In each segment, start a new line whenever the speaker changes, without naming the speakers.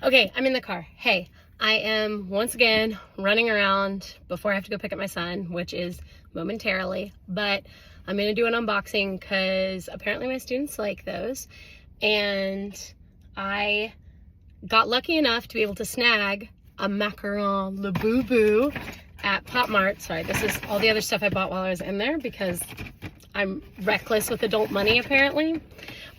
Okay, I'm in the car. Hey, I am once again running around before I have to go pick up my son, which is momentarily, but I'm gonna do an unboxing because apparently my students like those. And I got lucky enough to be able to snag a Macaron Labubu at PopMart. Sorry, this is all the other stuff I bought while I was in there because I'm reckless with adult money apparently.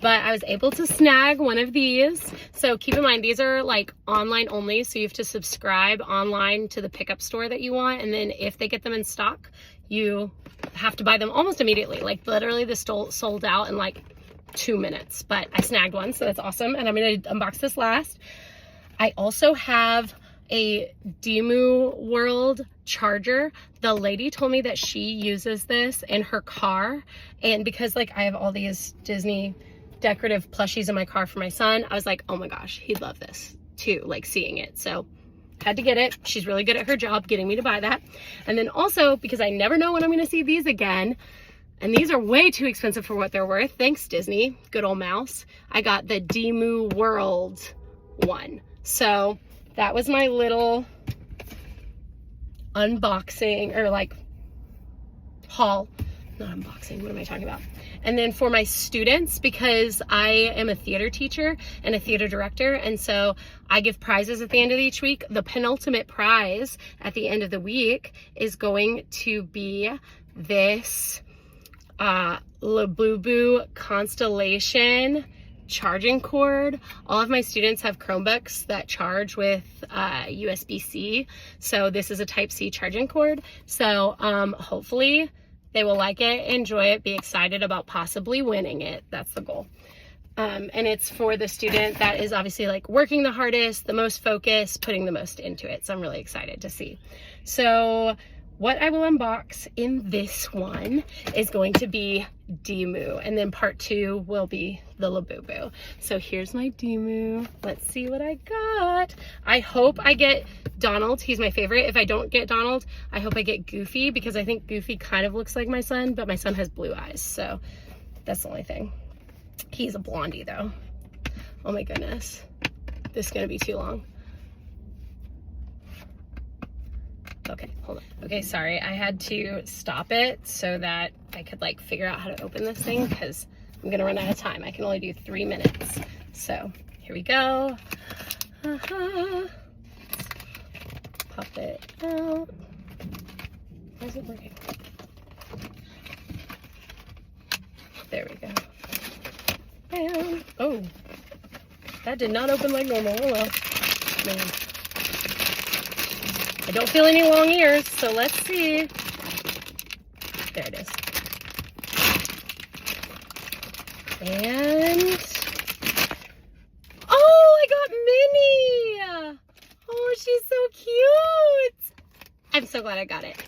But I was able to snag one of these. So keep in mind, these are like online only. So you have to subscribe online to the pickup store that you want. And then if they get them in stock, you have to buy them almost immediately. Like literally this sold out in like 2 minutes, but I snagged one. So that's awesome. And I'm gonna unbox this last. I also have a Dimoo World charger. The lady told me that she uses this in her car. And because like I have all these Disney decorative plushies in my car for my son, I was like, oh my gosh, he'd love this too, like seeing it. So had to get it. She's really good at her job getting me to buy that. And then also because I never know when I'm gonna see these again, and these are way too expensive for what they're worth. Thanks Disney, good old mouse. I got the Dimoo World one. So that was my little unboxing or like haul. Not unboxing, what am I talking about? And then for my students, because I am a theater teacher and a theater director, and so I give prizes at the end of each week. The penultimate prize at the end of the week is going to be this Labubu Constellation charging cord. All of my students have Chromebooks that charge with USB-C, so this is a Type-C charging cord. So hopefully they will like it, enjoy it, be excited about possibly winning it. That's the goal. And it's for the student that is obviously like working the hardest, the most focused, putting the most into it. So I'm really excited to see. So what I will unbox in this one is going to be Dimoo, and then part 2 will be the Labubu. So here's my Dimoo. Let's see what I got. I hope I get Donald. He's my favorite. If I don't get Donald, I hope I get Goofy, because I think Goofy kind of looks like my son, but my son has blue eyes, so that's the only thing. He's a blondie though. Oh my goodness. This is gonna be too long. Okay, hold on. Okay, sorry, I had to stop it so that I could like figure out how to open this thing because I'm gonna run out of time. I can only do 3 minutes. So here we go. Pop it out. Why is it working? There we go. And, oh, that did not open like normal. Oh well, man. I don't feel any long ears, so let's see. There it is. And, oh, I got Minnie. Oh, she's so cute. I'm so glad I got it.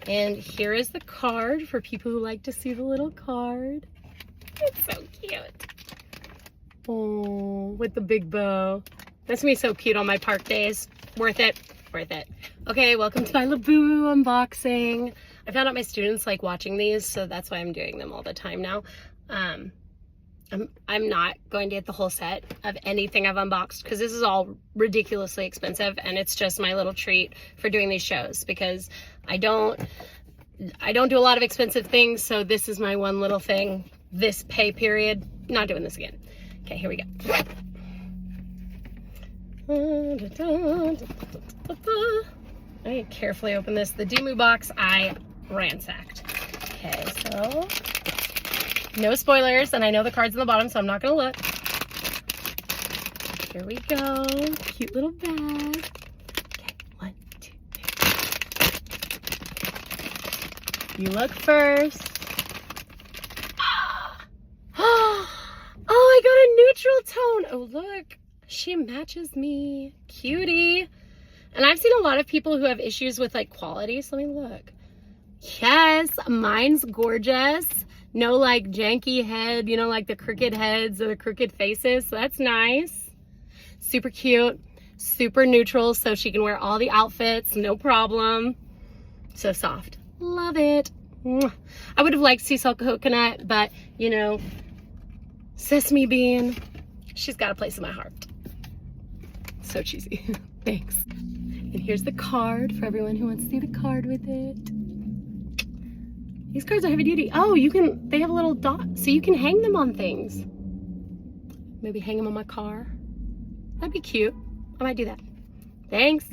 And here is the card for people who like to see the little card. It's so cute. Oh, with the big bow. That's gonna be so cute on my park days. Worth it, worth it. Okay, welcome to my Labubu unboxing. I found out my students like watching these, so that's why I'm doing them all the time now. I'm not going to get the whole set of anything I've unboxed because this is all ridiculously expensive, and it's just my little treat for doing these shows because I don't do a lot of expensive things, so this is my one little thing this pay period. Not doing this again. Okay, here we go. I carefully open this. The Dimoo box I ransacked. Okay, so no spoilers, and I know the card's in the bottom, so I'm not gonna look. Here we go. Cute little bag. Okay, 1, 2, 3. You look first. Oh, I got a neutral tone. Oh, look. She matches me. Cutie. And I've seen a lot of people who have issues with like quality, so let me look. Yes, mine's gorgeous. No like janky head, you know, like the crooked heads or the crooked faces, so that's nice. Super cute, super neutral, so she can wear all the outfits, no problem. So soft, love it. I would have liked sea salt coconut, but you know, sesame bean, she's got a place in my heart. So cheesy. Thanks. And here's the card for everyone who wants to see the card with it. These cards are heavy duty. Oh, they have a little dot, so you can hang them on things. Maybe hang them on my car. That'd be cute. I might do that. Thanks.